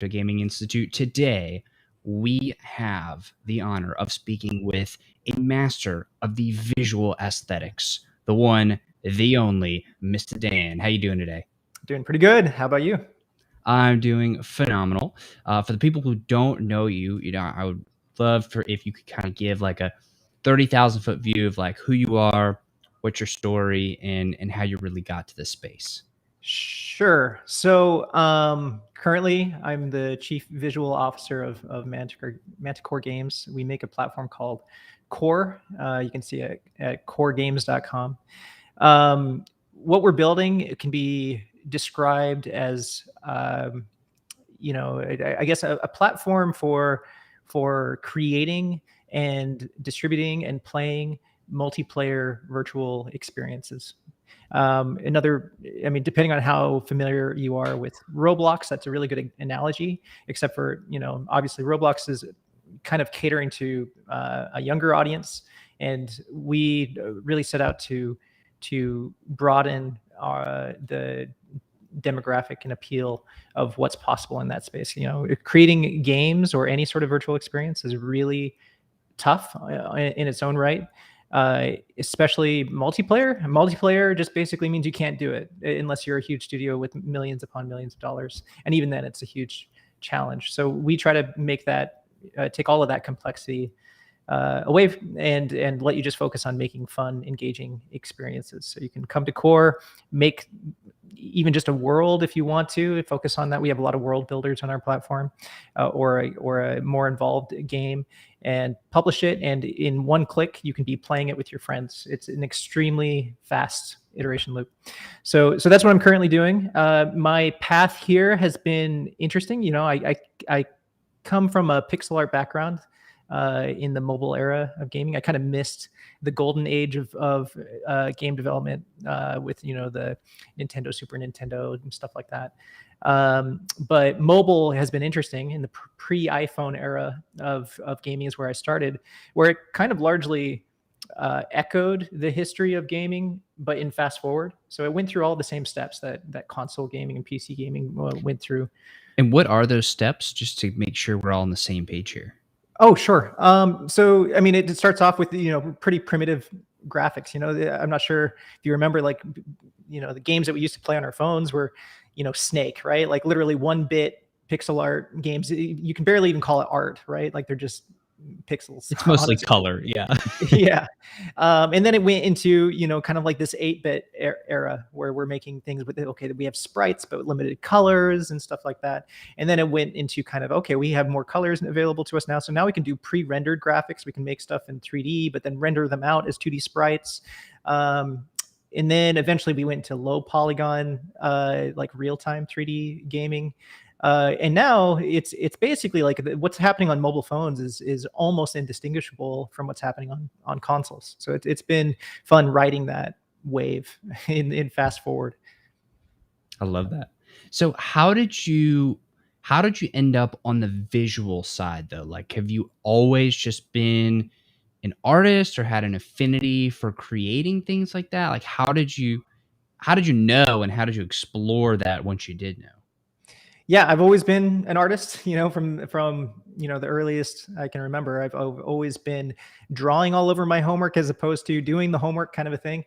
the Gaming Institute. Today, we have the honor of speaking with a master of the visual aesthetics, the one, the only, Mr. Dan. How you doing today? Doing pretty good. How about you? I'm doing phenomenal. For the people who don't know you, I would love for if you could kind of give like a 30,000 foot view of like who you are, what's your story, and how you really got to this space. Sure. So currently, I'm the chief visual officer of Manticore Games. We make a platform called Core. You can see it at coregames.com. What we're building, it can be described as, I guess a platform for creating and distributing and playing multiplayer virtual experiences. Depending on how familiar you are with Roblox, that's a really good analogy, except for, obviously Roblox is kind of catering to a younger audience. And we really set out to broaden the demographic and appeal of what's possible in that space. Creating games or any sort of virtual experience is really tough in its own right. Especially multiplayer. Multiplayer just basically means you can't do it unless you're a huge studio with millions upon millions of dollars. And even then, it's a huge challenge. So we try to make that, take all of that complexity away and let you just focus on making fun, engaging experiences. So you can come to Core, make even just a world if you want to focus on that. We have a lot of world builders on our platform, or a more involved game, and publish it. And in one click, you can be playing it with your friends. It's an extremely fast iteration loop. So that's what I'm currently doing. My path here has been interesting. I come from a pixel art background. In the mobile era of gaming, I kind of missed the golden age of game development with the Nintendo, Super Nintendo, and stuff like that. But mobile has been interesting. In the pre-iPhone era of gaming is where I started, where it kind of largely echoed the history of gaming, but in fast forward. So it went through all the same steps that console gaming and PC gaming went through. And what are those steps, just to make sure we're all on the same page here? Oh, sure. It starts off with, pretty primitive graphics. I'm not sure if you remember, the games that we used to play on our phones were, Snake, right? Like literally 1-bit pixel art games. You can barely even call it art, right? Like they're just pixels. It's mostly color. Yeah. Yeah. And then it went into, kind of like this 8-bit era where we're making things with, we have sprites, but limited colors and stuff like that. And then it went into kind of, we have more colors available to us now. So now we can do pre-rendered graphics. We can make stuff in 3D, but then render them out as 2D sprites. And then eventually we went to low polygon, like real-time 3D gaming. And now it's basically like what's happening on mobile phones is almost indistinguishable from what's happening on consoles. So it's been fun riding that wave in fast forward. I love that. So how did you end up on the visual side though? Like, have you always just been an artist or had an affinity for creating things like that? Like, how did you know, and how did you explore that once you did know? Yeah, I've always been an artist, from the earliest I can remember. I've always been drawing all over my homework as opposed to doing the homework, kind of a thing.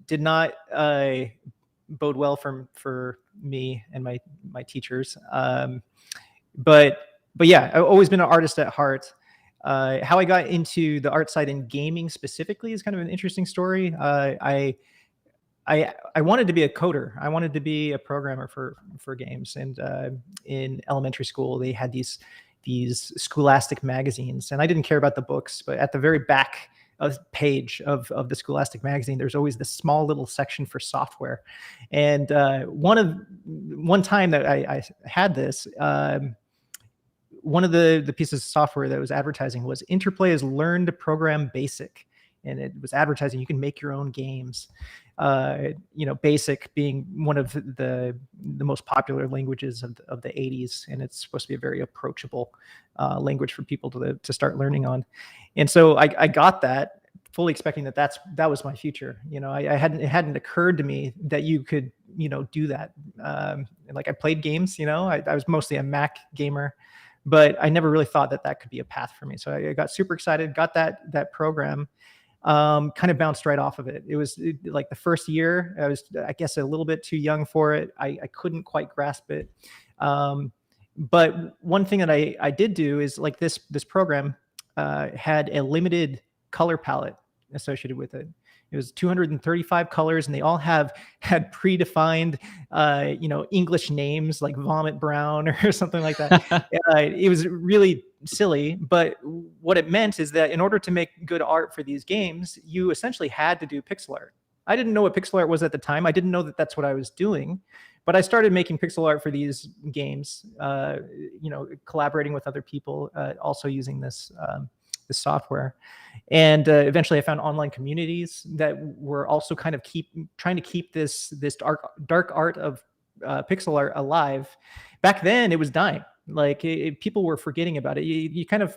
Did not bode well for me and my teachers. But yeah, I've always been an artist at heart. How I got into the art side and gaming specifically is kind of an interesting story. I wanted to be a coder. I wanted to be a programmer for games. And in elementary school, they had these Scholastic magazines, and I didn't care about the books. But at the very back page of the Scholastic magazine, there's always this small little section for software. And one time that I had this, one of the pieces of software that was advertising was Interplay has learned to program BASIC. And it was advertising you can make your own games. BASIC being one of the most popular languages of the 80s, and it's supposed to be a very approachable language for people to start learning on. And so I got that, fully expecting that was my future. It hadn't occurred to me that you could, do that. Like I played games, I was mostly a Mac gamer, but I never really thought that could be a path for me. So I got super excited, got that program, kind of bounced right off of it. It was like the first year, I was, I guess, a little bit too young for it. I couldn't quite grasp it. But one thing that I did do is, like, this program had a limited color palette associated with it. It was 235 colors, and they all had predefined, English names like Vomit Brown or something like that. It was really silly, but what it meant is that in order to make good art for these games, you essentially had to do pixel art. I didn't know what pixel art was at the time. I didn't know that that's what I was doing, but I started making pixel art for these games, collaborating with other people, also using this software. And eventually I found online communities that were also kind of trying to keep this dark art of pixel art alive. Back then it was dying. Like people were forgetting about it.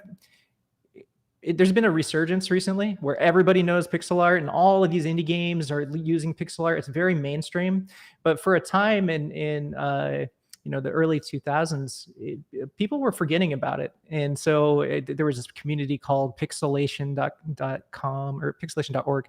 There's been a resurgence recently where everybody knows pixel art, and all of these indie games are using pixel art. It's very mainstream, but for a time in the early 2000s, people were forgetting about it. And so there was this community called pixelation.com or pixelation.org,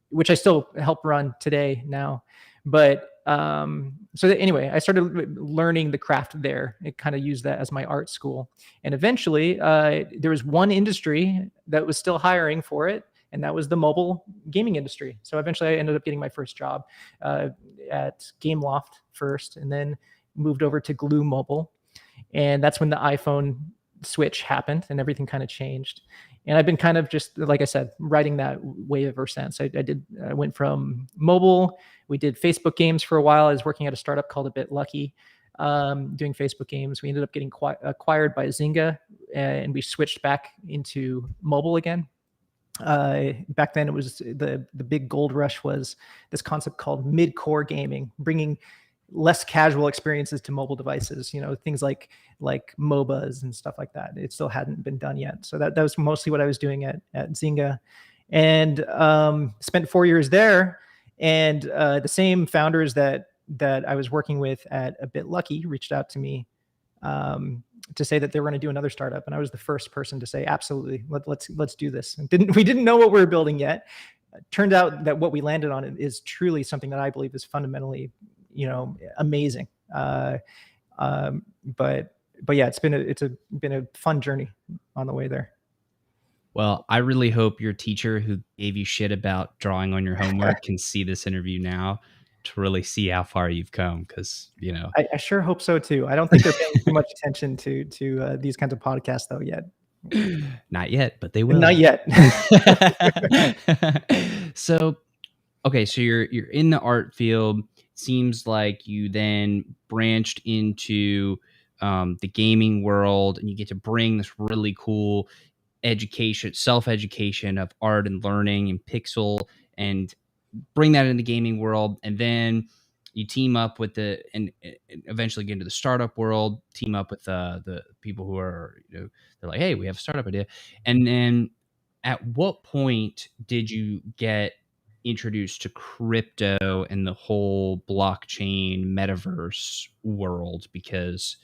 which I still help run today now. But anyway, I started learning the craft there. It kind of used that as my art school. And eventually there was one industry that was still hiring for it, and that was the mobile gaming industry. So eventually I ended up getting my first job at Gameloft first, and then moved over to Glue Mobile. And that's when the iPhone switch happened and everything kind of changed. And I've been kind of, just like I said, riding that wave ever since. I went from mobile. We did Facebook games for a while. I was working at a startup called A Bit Lucky, doing Facebook games. We ended up getting acquired by Zynga, and we switched back into mobile again. Back then, it was the big gold rush was this concept called mid-core gaming, bringing less casual experiences to mobile devices, things like MOBAs and stuff like that. It still hadn't been done yet. So that was mostly what I was doing at Zynga, and spent 4 years there. And the same founders that I was working with at A Bit Lucky reached out to me to say that they were going to do another startup, and I was the first person to say, absolutely, let's do this. We didn't know what we were building yet. Turned out that what we landed on is truly something that I believe is fundamentally, amazing. But yeah, it's been a fun journey on the way there. Well, I really hope your teacher who gave you shit about drawing on your homework can see this interview now to really see how far you've come, because I sure hope so too. I don't think they're paying too much attention to these kinds of podcasts though yet. Not yet, but they will. Not yet. So you're in the art field. Seems like you then branched into the gaming world, and you get to bring this really cool self-education of art and learning and pixel, and bring that into the gaming world. And then you team up with and eventually get into the startup world, team up with the people who are, they're like, hey, we have a startup idea. And then at what point did you get introduced to crypto and the whole blockchain metaverse world? Because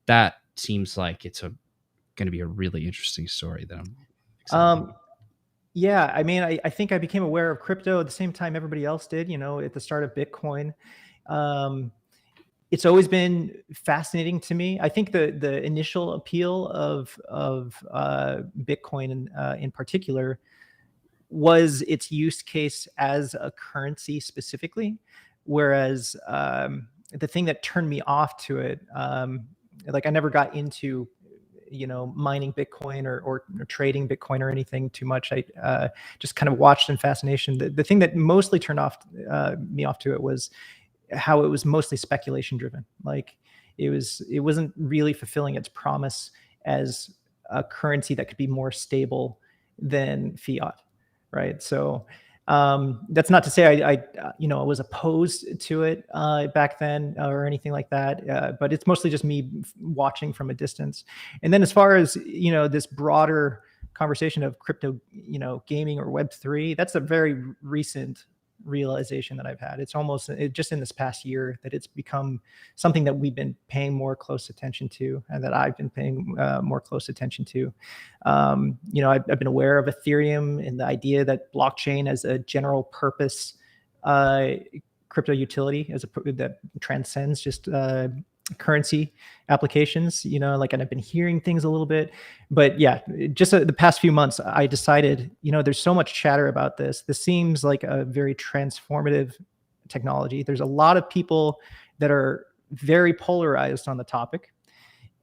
that seems like it's going to be a really interesting story that I'm excited about. Yeah, I mean, I think I became aware of crypto at the same time everybody else did, at the start of Bitcoin. It's always been fascinating to me. I think the initial appeal of Bitcoin in particular was its use case as a currency specifically, whereas the thing that turned me off to it, like I never got into mining Bitcoin or trading Bitcoin or anything too much. I just kind of watched in fascination. The thing that mostly turned me off to it was how it was mostly speculation driven. Like it wasn't really fulfilling its promise as a currency that could be more stable than fiat, right? So that's not to say I was opposed to it back then or anything like that. But it's mostly just me watching from a distance. And then as far as, this broader conversation of crypto, gaming or Web3, that's a very recent realization that I've had. It's almost just in this past year that it's become something that we've been paying more close attention to, and that I've been paying more close attention to. I've been aware of Ethereum and the idea that blockchain as a general purpose crypto utility that transcends just currency applications, and I've been hearing things a little bit, but yeah, just the past few months, I decided, there's so much chatter about this. This seems like a very transformative technology. There's a lot of people that are very polarized on the topic,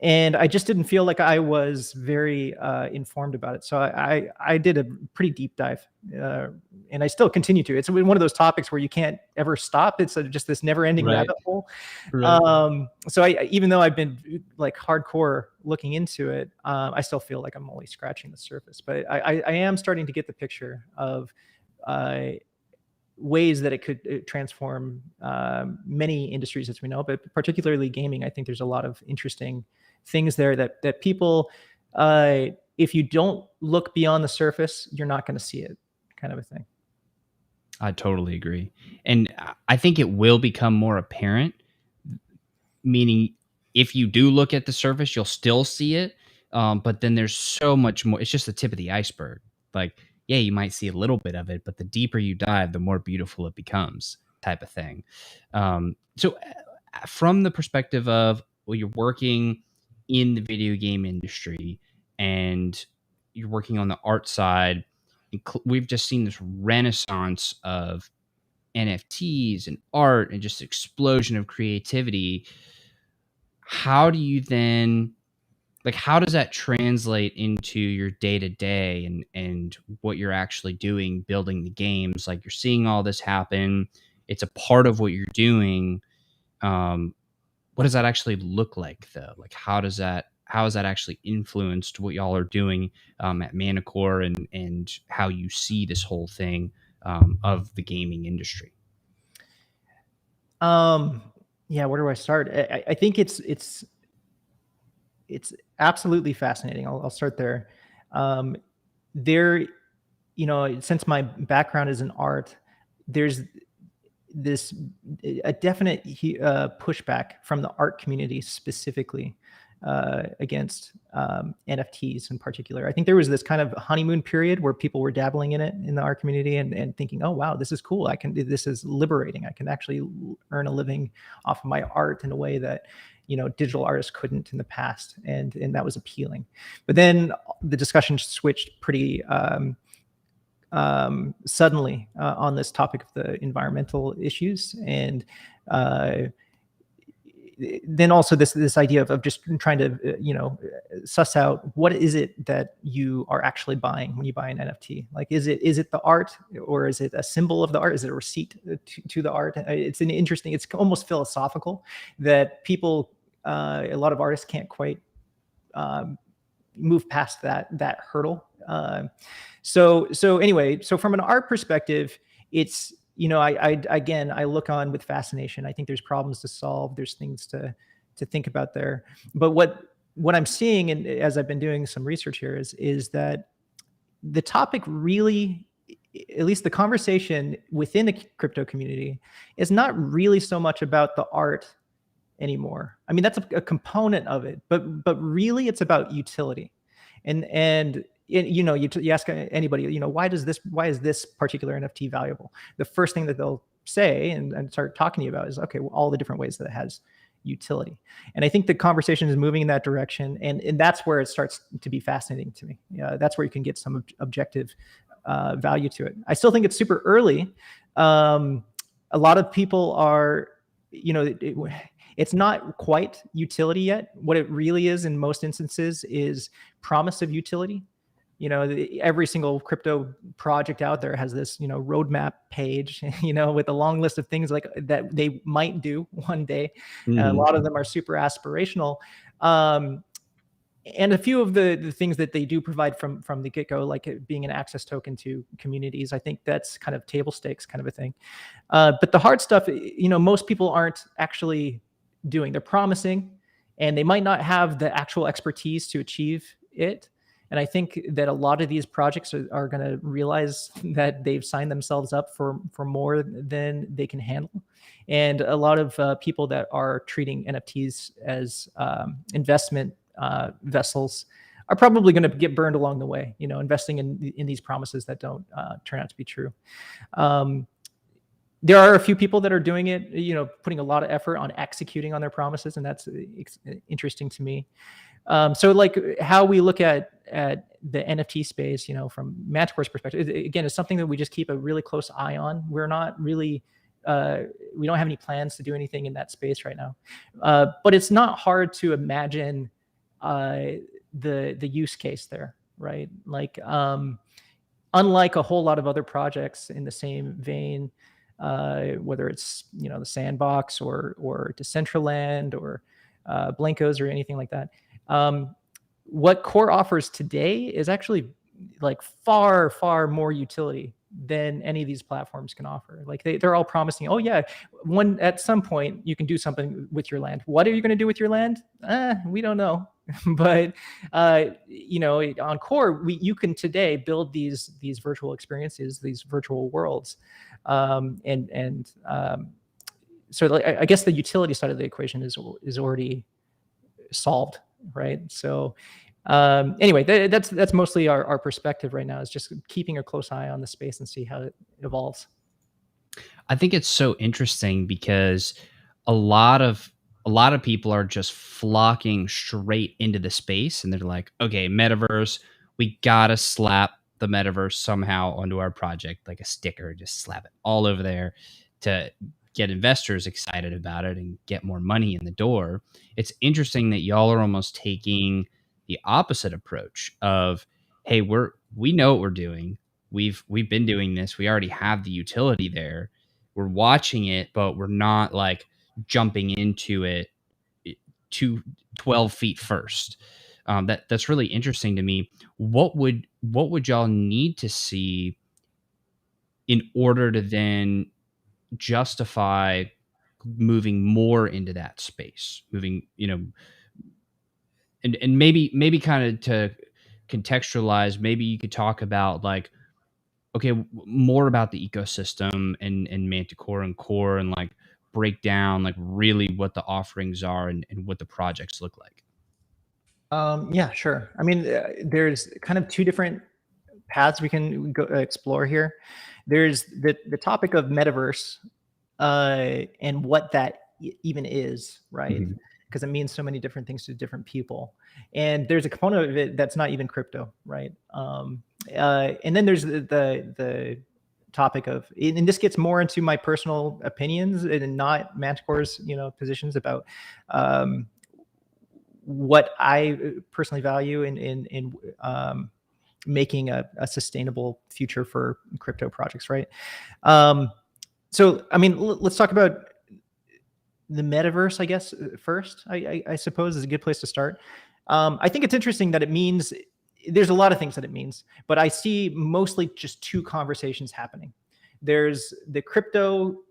and I just didn't feel like I was very informed about it. So I did a pretty deep dive, and I still continue to. It's one of those topics where you can't ever stop. It's just this never-ending rabbit hole. Right. So even though I've been like hardcore looking into it, I still feel like I'm only scratching the surface. But I am starting to get the picture of ways that it could transform many industries as we know, but particularly gaming. I think there's a lot of interesting things there that people, if you don't look beyond the surface, you're not going to see it, kind of a thing. I totally agree. And I think it will become more apparent, meaning if you do look at the surface, you'll still see it. But then there's so much more. It's just the tip of the iceberg. Like, yeah, you might see a little bit of it, but the deeper you dive, the more beautiful it becomes, type of thing. So from the perspective of, well, you're working in the video game industry and you're working on the art side, we've just seen this renaissance of NFTs and art and just explosion of creativity. How do you then, like, how does that translate into your day-to-day and what you're actually doing, building the games? Like, you're seeing all this happen. It's a part of what you're doing. What does that actually look like, though? Like, how has that actually influenced what y'all are doing at Manticore and how you see this whole thing of the gaming industry? Yeah, where do I start? I think it's absolutely fascinating. I'll start there. Since my background is in art, there's a definite pushback from the art community specifically against NFTs in particular. I think there was this kind of honeymoon period where people were dabbling in it in the art community and thinking, oh, wow, this is cool. This is liberating. I can actually earn a living off of my art in a way that, digital artists couldn't in the past. And that was appealing. But then the discussion switched pretty suddenly on this topic of the environmental issues, and then also this idea of just trying to suss out what is it that you are actually buying when you buy an NFT. Like, is it the art, or is it a symbol of the art? Is it a receipt to the art? It's almost philosophical that people, a lot of artists can't quite move past that hurdle. So anyway, from an art perspective, it's, I look on with fascination. I think there's problems to solve. There's things to think about there. But what I'm seeing, and as I've been doing some research here, is that the topic really, at least the conversation within the crypto community, is not really so much about the art anymore. I mean, that's a component of it, but really it's about utility. And you ask anybody, why is this particular NFT valuable? The first thing that they'll say and start talking to you about is, okay, well, all the different ways that it has utility. And I think the conversation is moving in that direction, and that's where it starts to be fascinating to me. That's where you can get some objective value to it. I still think it's super early. A lot of people are, it's not quite utility yet. What it really is in most instances is promise of utility. Every single crypto project out there has this, roadmap page, with a long list of things like that they might do one day. Mm-hmm. A lot of them are super aspirational. And a few of the things that they do provide from the get-go, like it being an access token to communities, I think that's kind of table stakes kind of a thing. But the hard stuff, most people aren't actually doing. They're promising, and they might not have the actual expertise to achieve it. And I think that a lot of these projects are going to realize that they've signed themselves up for more than they can handle. And a lot of people that are treating NFTs as investment vessels are probably going to get burned along the way, investing in these promises that don't turn out to be true. There are a few people that are doing it, putting a lot of effort on executing on their promises, and that's interesting to me. So like how we look at the NFT space, from Manticore's perspective, again, is something that we just keep a really close eye on. We're not really, we don't have any plans to do anything in that space right now. But it's not hard to imagine the use case there, right? Like, unlike a whole lot of other projects in the same vein, whether it's the Sandbox or Decentraland or Blankos or anything like that. What Core offers today is actually like far, far more utility than any of these platforms can offer. Like they're all promising, oh yeah, at some point you can do something with your land. What are you going to do with your land? We don't know. But on Core, you can today build these virtual experiences, these virtual worlds, so like, I guess the utility side of the equation is already solved, right? So anyway, that's mostly our perspective right now, is just keeping a close eye on the space and see how it evolves. I think it's so interesting because a lot of people are just flocking straight into the space, and they're like, okay, metaverse, we gotta slap the metaverse somehow onto our project, like a sticker, just slap it all over there to get investors excited about it and get more money in the door. It's interesting that y'all are almost taking the opposite approach of, hey, we know what we're doing. We've been doing this. We already have the utility there. We're watching it, but we're not like jumping into it to 12 feet first. That's really interesting to me. What would y'all need to see in order to then justify moving more into that space, moving, and maybe kind of to contextualize, maybe you could talk about like, okay, more about the ecosystem and Manticore and Core, and like break down like really what the offerings are and what the projects look like. Yeah, sure. I mean, there's kind of two different paths we can go explore here. There's the topic of metaverse and what that even is, right? Mhm. Because it means so many different things to different people. And there's a component of it that's not even crypto, right? And then there's the topic of, and this gets more into my personal opinions and not Manticore's, positions about what I personally value in making a sustainable future for crypto projects, right? So, I mean, let's talk about the metaverse, I guess, first, I suppose is a good place to start. I think it's interesting that it means, there's a lot of things that it means, but I see mostly just two conversations happening. There's the crypto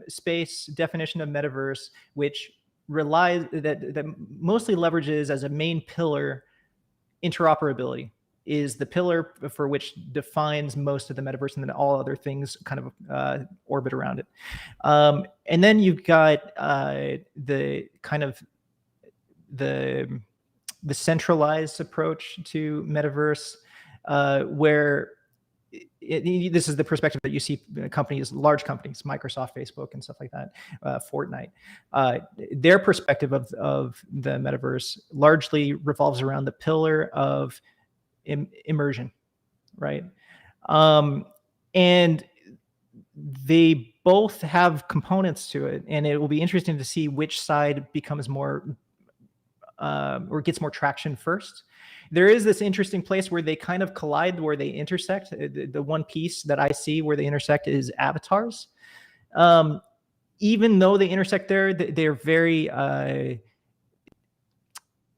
space definition of metaverse, which relies, that mostly leverages as a main pillar interoperability, is the pillar for which defines most of the metaverse, and then all other things kind of orbit around it. And then you've got the kind of the centralized approach to metaverse, where this is the perspective that you see companies, large companies, Microsoft, Facebook, and stuff like that, Fortnite. Their perspective of the metaverse largely revolves around the pillar of immersion, right? And they both have components to it, and it will be interesting to see which side becomes more or gets more traction first. There is this interesting place where they kind of collide, where they intersect. The one piece that I see where they intersect is avatars. Even though they intersect there, they're very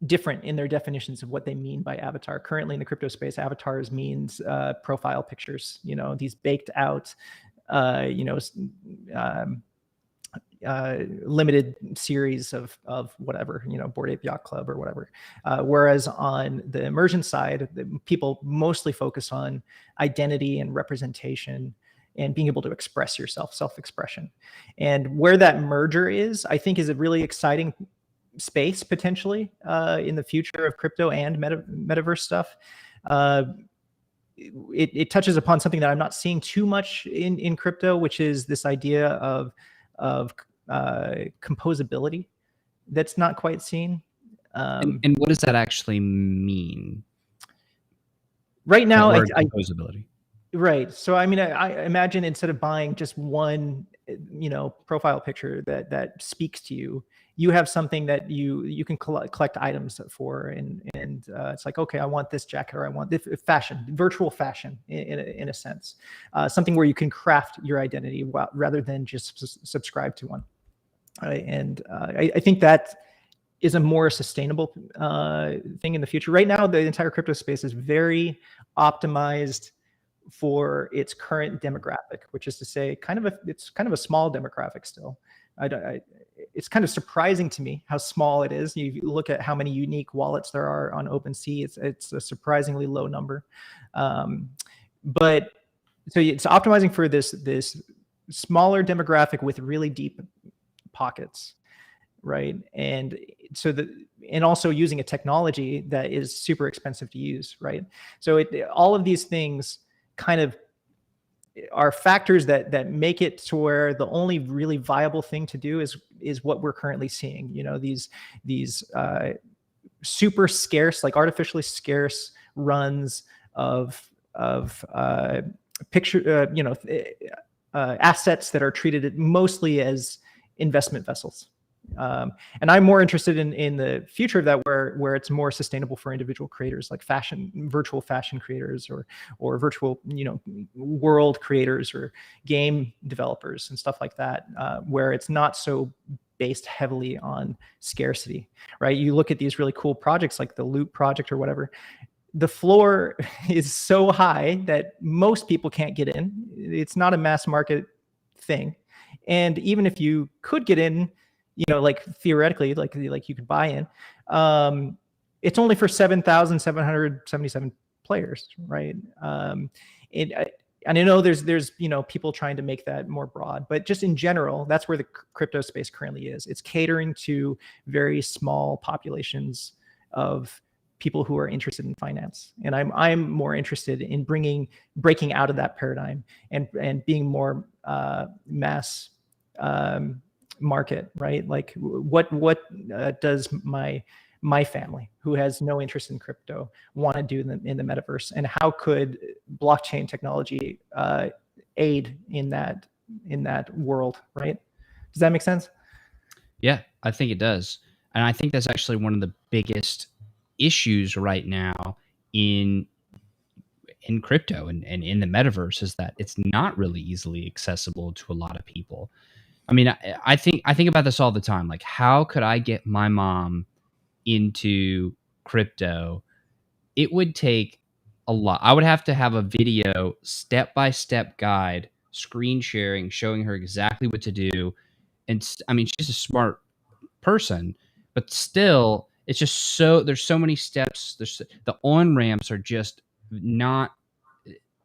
different in their definitions of what they mean by avatar. Currently in the crypto space, avatars means profile pictures, these baked out, limited series of whatever, Bored Ape Yacht Club or whatever. Whereas on the immersion side, people mostly focus on identity and representation and being able to express yourself, self-expression. And where that merger is, I think, is a really exciting space potentially in the future of crypto and metaverse stuff. It touches upon something that I'm not seeing too much in crypto, which is this idea of composability that's not quite seen. And what does that actually mean? Right now, composability. Right. So, I mean, I imagine instead of buying just one, profile picture that speaks to you, you have something that you can collect items for, and it's like, okay, I want this jacket, or I want this fashion, virtual fashion, in a sense, something where you can craft your identity rather than just subscribe to one. And I think that is a more sustainable thing in the future. Right now, the entire crypto space is very optimized for its current demographic, which is to say, it's kind of a small demographic still. It's kind of surprising to me how small it is. You look at how many unique wallets there are on OpenSea; it's a surprisingly low number. But so it's optimizing for this smaller demographic with really deep pockets, right? And so and also using a technology that is super expensive to use, right? So all of these things kind of are factors that make it to where the only really viable thing to do is what we're currently seeing. These super scarce, like artificially scarce runs of assets that are treated mostly as investment vessels. And I'm more interested in the future of that, where it's more sustainable for individual creators, like virtual fashion creators, or virtual, world creators, or game developers and stuff like that, where it's not so based heavily on scarcity, right? You look at these really cool projects like the Loot Project or whatever. The floor is so high that most people can't get in. It's not a mass market thing. And even if you could get in, like theoretically, like you could buy in, it's only for 7,777 players, right? And I know there's people trying to make that more broad, but just in general, that's where the crypto space currently is. It's catering to very small populations of people who are interested in finance, and I'm more interested in breaking out of that paradigm and being more mass market, right? Like what does my family, who has no interest in crypto, want to do in the metaverse, and how could blockchain technology aid in that world, right? Does that make sense? Yeah, I think it does. And I think that's actually one of the biggest issues right now in crypto and in the metaverse, is that it's not really easily accessible to a lot of people. I mean, I think about this all the time. Like, how could I get my mom into crypto? It would take a lot. I would have to have a video, step-by-step guide, screen sharing, showing her exactly what to do. And I mean, she's a smart person, but still, it's just there's so many steps. The on-ramps are just they're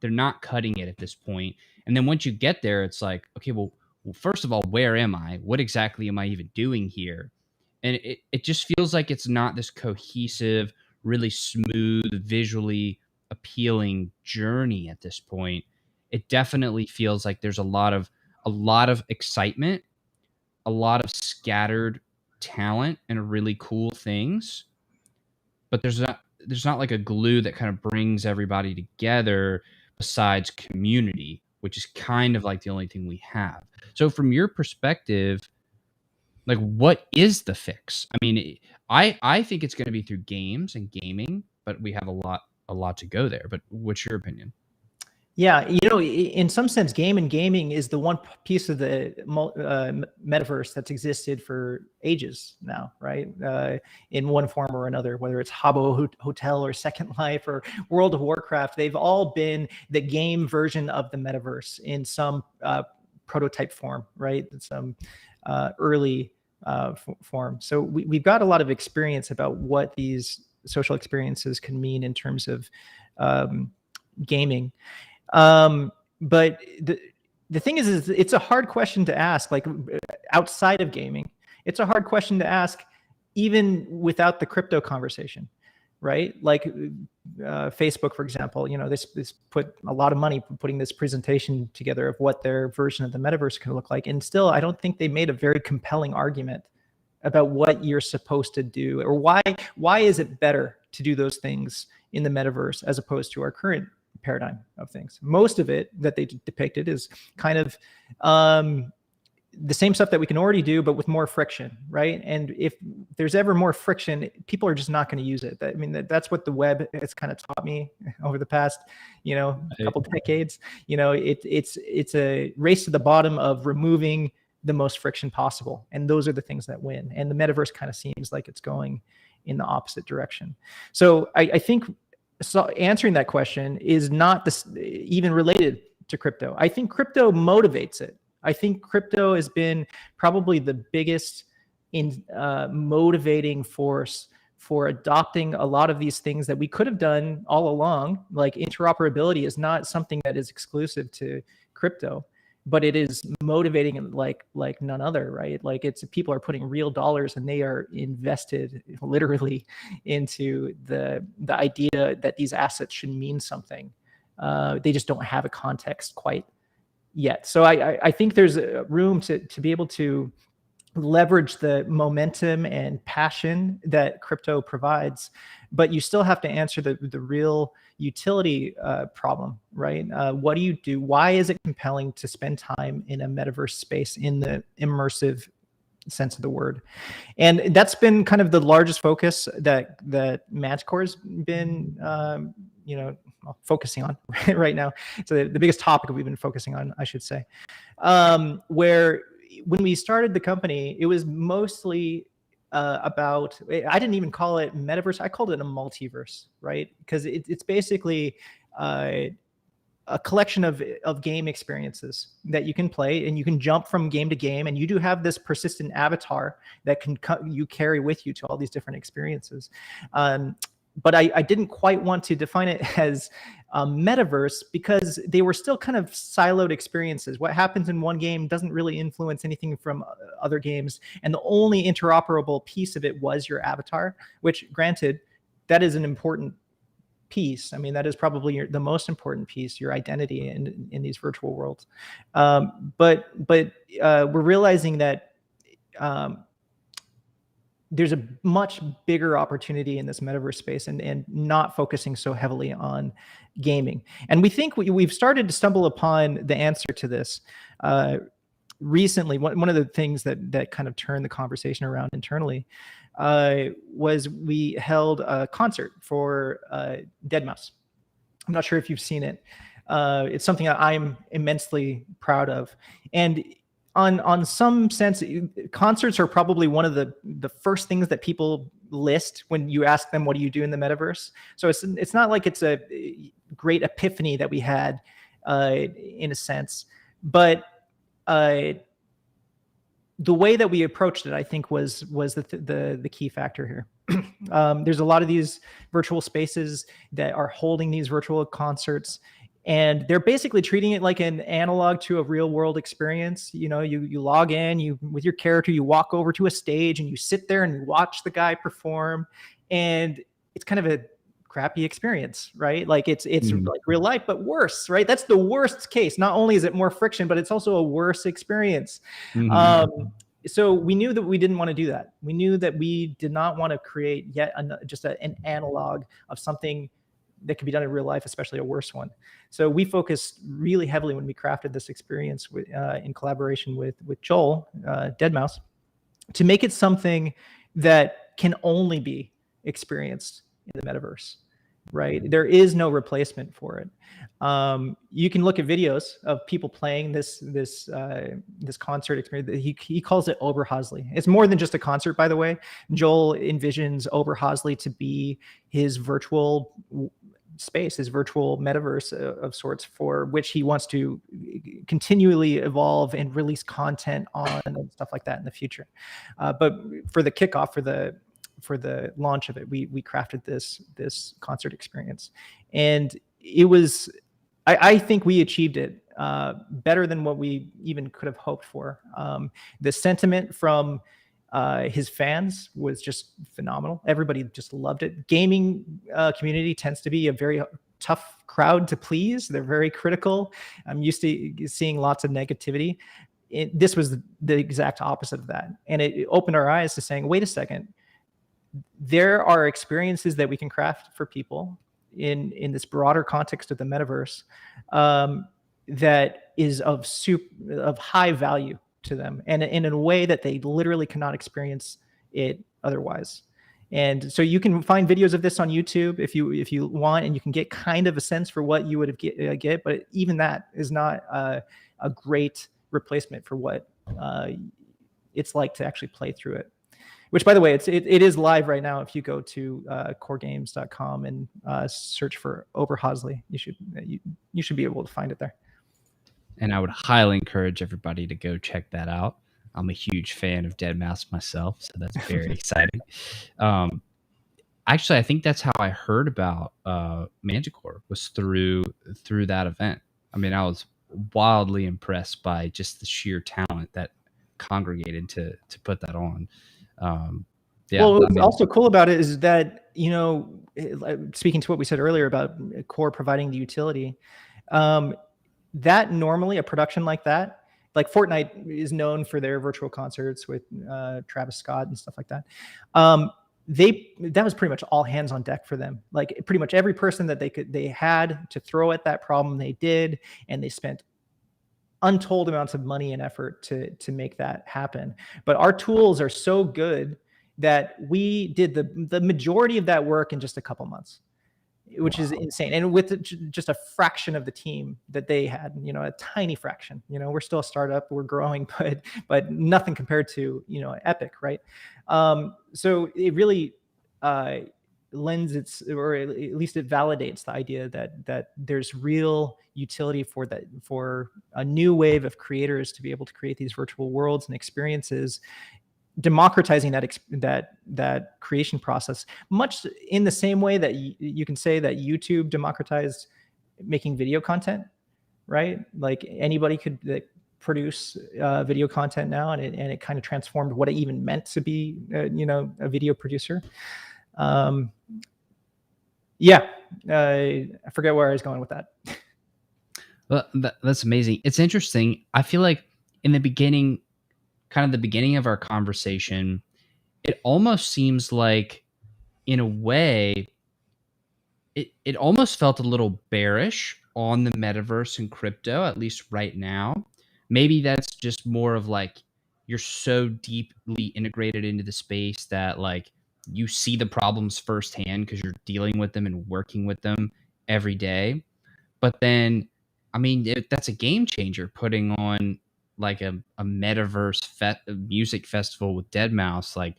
not cutting it at this point. And then once you get there, it's like, okay, well, first of all, where am I? What exactly am I even doing here? And it just feels like it's not this cohesive, really smooth, visually appealing journey at this point. It definitely feels like there's a lot of excitement, a lot of scattered talent, and really cool things, but there's not like a glue that kind of brings everybody together besides community, which is kind of like the only thing we have. So from your perspective, like, what is the fix? I mean, I think it's going to be through games and gaming, but we have a lot to go there. But what's your opinion? Yeah, in some sense, gaming is the one piece of the metaverse that's existed for ages now, right? In one form or another, whether it's Habbo Hotel or Second Life or World of Warcraft, they've all been the game version of the metaverse in some prototype form, right? Some early form. So we've got a lot of experience about what these social experiences can mean in terms of gaming. But the thing is it's a hard question to ask, like outside of gaming. It's a hard question to ask even without the crypto conversation, right? Like Facebook, for example, this put a lot of money putting this presentation together of what their version of the metaverse can look like. And still, I don't think they made a very compelling argument about what you're supposed to do, or why is it better to do those things in the metaverse as opposed to our current paradigm of things. Most of it that they depicted is kind of the same stuff that we can already do, but with more friction, right? And if there's ever more friction, people are just not going to use it. I mean, that's what the web has kind of taught me over the past, couple decades. It's a race to the bottom of removing the most friction possible, and those are the things that win. And the metaverse kind of seems like it's going in the opposite direction. So I think answering that question is not even related to crypto. I think crypto motivates it. I think crypto has been probably the biggest motivating force for adopting a lot of these things that we could have done all along. Like interoperability is not something that is exclusive to crypto, but it is motivating like none other, right? Like people are putting real dollars and they are invested literally into the idea that these assets should mean something. They just don't have a context quite yet. So I think there's room to be able to leverage the momentum and passion that crypto provides, but you still have to answer the real utility problem, right? What do you do? Why is it compelling to spend time in a metaverse space in the immersive sense of the word? And that's been kind of the largest focus that Manticore's been, focusing on right now. So the biggest topic we've been focusing on, I should say, where when we started the company, it was mostly about, I didn't even call it metaverse. I called it a multiverse, right? Because it's basically a collection of game experiences that you can play, and you can jump from game to game, and you do have this persistent avatar that you carry with you to all these different experiences. But I didn't quite want to define it as a metaverse because they were still kind of siloed experiences. What happens in one game doesn't really influence anything from other games. And the only interoperable piece of it was your avatar, which, granted, that is an important piece. I mean, that is probably the most important piece, your identity in these virtual worlds. But we're realizing that there's a much bigger opportunity in this metaverse space, and not focusing so heavily on gaming. And we think we've started to stumble upon the answer to this recently. One of the things that kind of turned the conversation around internally was we held a concert for deadmau5. I'm not sure if you've seen it. It's something that I'm immensely proud of. And on some sense, concerts are probably one of the first things that people list when you ask them, what do you do in the metaverse? So it's not like it's a great epiphany that we had in a sense, but the way that we approached it, I think, was the key factor here. There's a lot of these virtual spaces that are holding these virtual concerts, and they're basically treating it like an analog to a real world experience. You log in, with your character, you walk over to a stage and you sit there and you watch the guy perform, and it's kind of a crappy experience, right? Like it's like real life, but worse, right? That's the worst case. Not only is it more friction, but it's also a worse experience. So we knew that we didn't want to do that. We knew that we did not want to create yet just an analog of something that could be done in real life, especially a worse one. So we focused really heavily when we crafted this experience in collaboration with Joel, deadmau5, to make it something that can only be experienced in the metaverse, right? There is no replacement for it. You can look at videos of people playing this concert experience. He calls it Oberhasli. It's more than just a concert, by the way. Joel envisions Oberhasli to be his virtual space, his virtual metaverse of sorts, for which he wants to continually evolve and release content on and stuff like that in the future. But for the kickoff, for the launch of it, we crafted this concert experience, and it was, I think we achieved it better than what we even could have hoped for. The sentiment from his fans was just phenomenal. Everybody just loved it. Gaming community tends to be a very tough crowd to please. They're very critical. I'm used to seeing lots of negativity. This was the exact opposite of that. And it opened our eyes to saying, wait a second, there are experiences that we can craft for people in this broader context of the metaverse that is of high value to them, and in a way that they literally cannot experience it otherwise. And so you can find videos of this on YouTube if you want, and you can get kind of a sense for what you would get. But even that is not a great replacement for what it's like to actually play through it. Which, by the way, it is live right now. If you go to coregames.com and search for Oberhausley, you should be able to find it there. And I would highly encourage everybody to go check that out. I'm a huge fan of Deadmau5 myself, so that's very exciting. Actually, I think that's how I heard about Manticore, was through that event. I mean, I was wildly impressed by just the sheer talent that congregated to put that on. Yeah, well, what's also cool about it is that, you know, speaking to what we said earlier about Core providing the utility, that normally a production like that, like Fortnite is known for their virtual concerts with Travis Scott and stuff like that. That was pretty much all hands on deck for them. Like pretty much every person that they had to throw at that problem, they did, and they spent untold amounts of money and effort to make that happen. But our tools are so good that we did the majority of that work in just a couple months, which is insane. And with just a fraction of the team that they had, you know, a tiny fraction. You know, we're still a startup, we're growing, but nothing compared to, you know, Epic, right? So it really lends or at least it validates the idea that there's real utility for a new wave of creators to be able to create these virtual worlds and experiences, democratizing that creation process, much in the same way that you can say that YouTube democratized making video content, right? Like anybody could produce video content now, and it kind of transformed what it even meant to be, you know, a video producer. Yeah, I forget where I was going with that. Well, that's amazing. It's interesting. I feel like in the beginning, kind of the beginning of our conversation, it almost seems like, in a way, it almost felt a little bearish on the metaverse and crypto, at least right now. Maybe that's just more of like, you're so deeply integrated into the space that like you see the problems firsthand because you're dealing with them and working with them every day. But then, I mean, that's a game changer, putting on like a metaverse music festival with Deadmau5. Like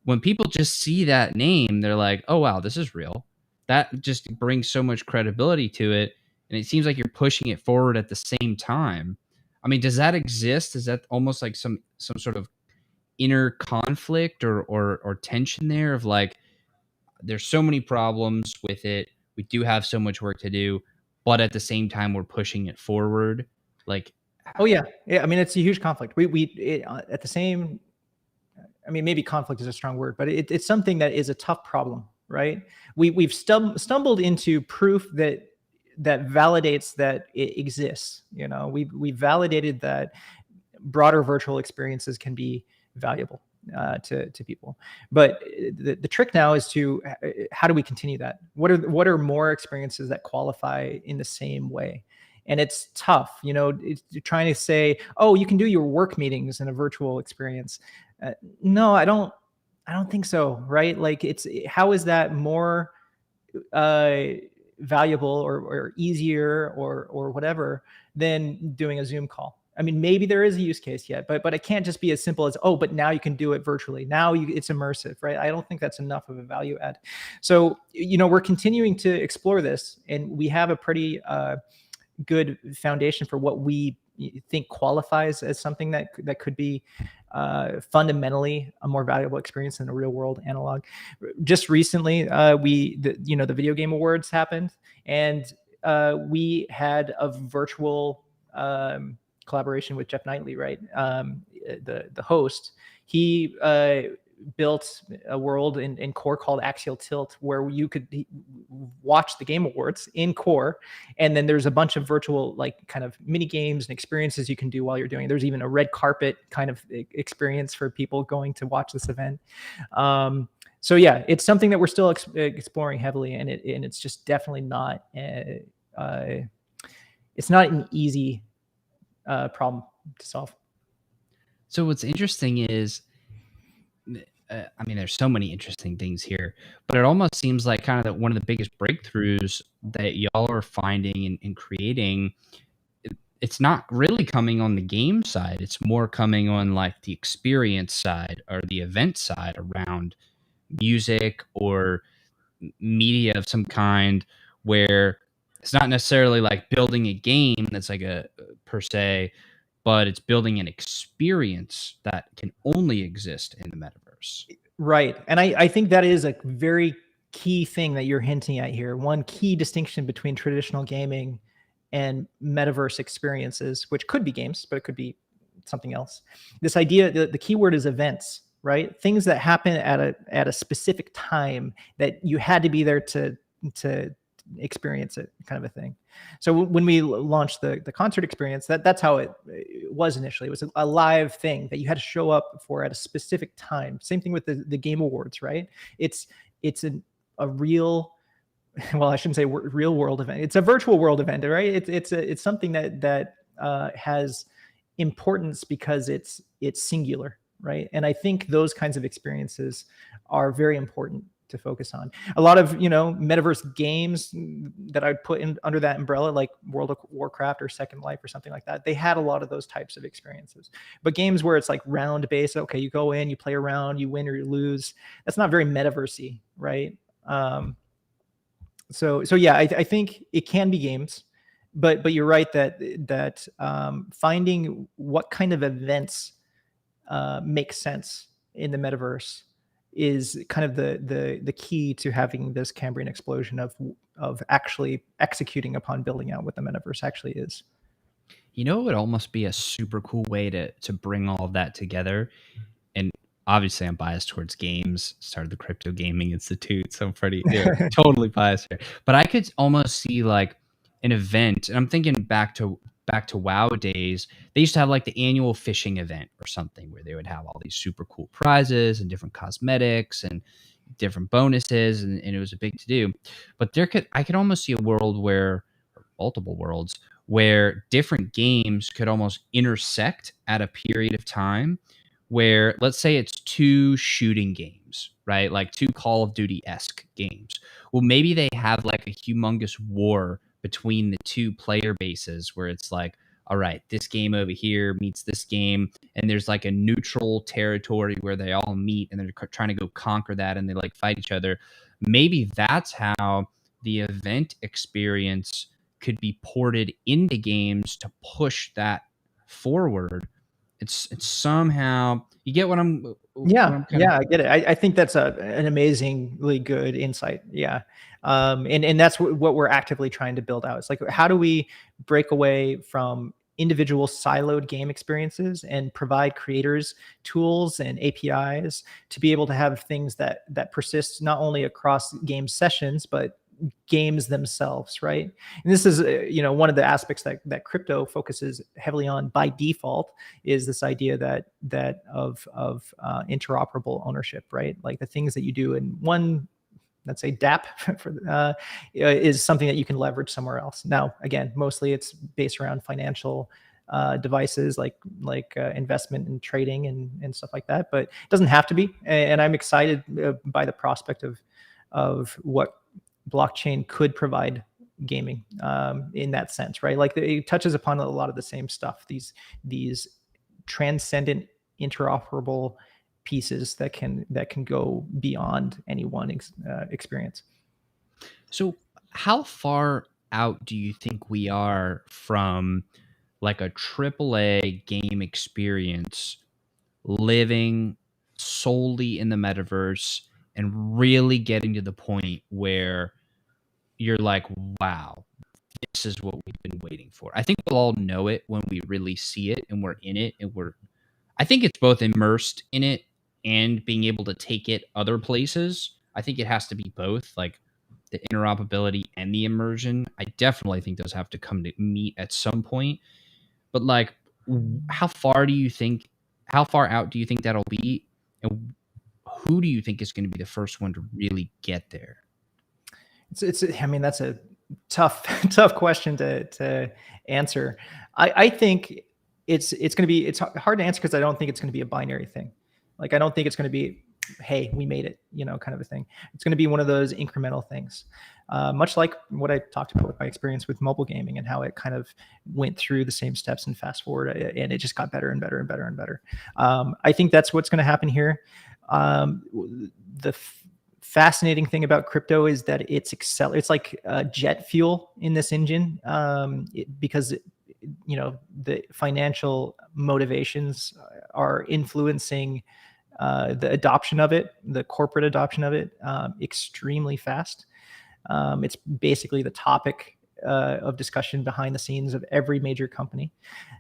when people just see that name, they're like, oh, wow, this is real. That just brings so much credibility to it. And it seems like you're pushing it forward at the same time. I mean, does that exist? Is that almost like some sort of inner conflict or tension there of like, there's so many problems with it. We do have so much work to do, but at the same time, we're pushing it forward. Like, oh yeah. I mean, it's a huge conflict. At the same, I mean, maybe conflict is a strong word, but it's something that is a tough problem, right? We've stumbled into proof that validates that it exists. You know, we validated that broader virtual experiences can be valuable to people. But the trick now is to how do we continue that? What are more experiences that qualify in the same way? And it's tough, you know, you're trying to say, oh, you can do your work meetings in a virtual experience. No, I don't think so, right? Like how is that more valuable or easier or whatever than doing a Zoom call? I mean, maybe there is a use case yet, but it can't just be as simple as, oh, but now you can do it virtually. Now it's immersive, right? I don't think that's enough of a value add. So, we're continuing to explore this, and we have a pretty good foundation for what we think qualifies as something that could be fundamentally a more valuable experience than a real world analog. Just recently, the Video Game Awards happened, and we had a virtual collaboration with Jeff Knightley, right? The host. He built a world in Core called Axial Tilt, where you could watch the Game Awards in Core, and then there's a bunch of virtual kind of mini games and experiences you can do while you're doing it. There's even a red carpet kind of experience for people going to watch this event. So yeah, it's something that we're still exploring heavily, and it's just definitely not it's not an easy problem to solve. So what's interesting is, there's so many interesting things here, but it almost seems like kind of one of the biggest breakthroughs that y'all are finding and creating, it's not really coming on the game side. It's more coming on like the experience side or the event side around music or media of some kind, where it's not necessarily like building a game that's like a per se, but it's building an experience that can only exist in the metaverse. Right. And I think that is a very key thing that you're hinting at here. One key distinction between traditional gaming and metaverse experiences, which could be games, but it could be something else. This idea, the key word is events, right? Things that happen at a specific time that you had to be there to experience it, kind of a thing. So when we launched the concert experience, that's how it was initially. It was a live thing that you had to show up for at a specific time. Same thing with the Game Awards, right? It's a real, well, I shouldn't say real world event. It's a virtual world event, right? It's something that has importance because it's singular, right? And I think those kinds of experiences are very important to focus on. A lot of metaverse games that I'd put in under that umbrella, like World of Warcraft or Second Life or something like that, they had a lot of those types of experiences. But games where it's like round based, okay, you go in, you play around, you win or you lose, that's not very metaversey, right? So yeah, I think it can be games, but you're right that finding what kind of events make sense in the metaverse is kind of the key to having this Cambrian explosion of actually executing upon building out what the metaverse actually is. It would almost be a super cool way to bring all of that together. And obviously I'm biased towards games, started the Crypto Gaming Institute, so I'm pretty totally biased here. But I could almost see like an event, and I'm thinking back to WoW days. They used to have like the annual fishing event or something where they would have all these super cool prizes and different cosmetics and different bonuses, and it was a big to do. But I could almost see a world where, or multiple worlds, where different games could almost intersect at a period of time, where let's say it's two shooting games, right? Like two Call of Duty-esque games. Well, maybe they have like a humongous war between the two player bases where it's like, all right, this game over here meets this game, and there's like a neutral territory where they all meet and they're trying to go conquer that, and they like fight each other. Maybe that's how the event experience could be ported into games to push that forward. It's somehow, you get what I'm I get it. I think that's an amazingly good insight. Yeah. And that's what we're actively trying to build out. It's like, how do we break away from individual siloed game experiences and provide creators tools and APIs to be able to have things that persist not only across game sessions, but games themselves, right? And this is one of the aspects that crypto focuses heavily on by default, is this idea that of interoperable ownership, right? Like the things that you do in one, let's say DApp is something that you can leverage somewhere else. Now, again, mostly it's based around financial devices like investment and trading and stuff like that, but it doesn't have to be. And I'm excited by the prospect of what blockchain could provide gaming in that sense, right? Like it touches upon a lot of the same stuff. These transcendent, interoperable pieces that can go beyond any one experience. So, how far out do you think we are from like a AAA game experience living solely in the metaverse and really getting to the point where you're like, wow, this is what we've been waiting for? I think we'll all know it when we really see it and we're in it and I think it's both immersed in it and being able to take it other places. I think it has to be both, like the interoperability and the immersion. I definitely think those have to come to meet at some point. But like, how far do you think? How far out do you think that'll be? And who do you think is going to be the first one to really get there? It's I mean, that's a tough tough question to answer. I think it's going to be, it's hard to answer because I don't think it's going to be a binary thing. Like I don't think it's going to be, hey, we made it, kind of a thing. It's going to be one of those incremental things, much like what I talked about with my experience with mobile gaming and how it kind of went through the same steps and fast forward, and it just got better and better and better and better. I think that's what's going to happen here. The fascinating thing about crypto is that it's like jet fuel in this engine, because the financial motivations are influencing the adoption of it, the corporate adoption of it, extremely fast. It's basically the topic of discussion behind the scenes of every major company.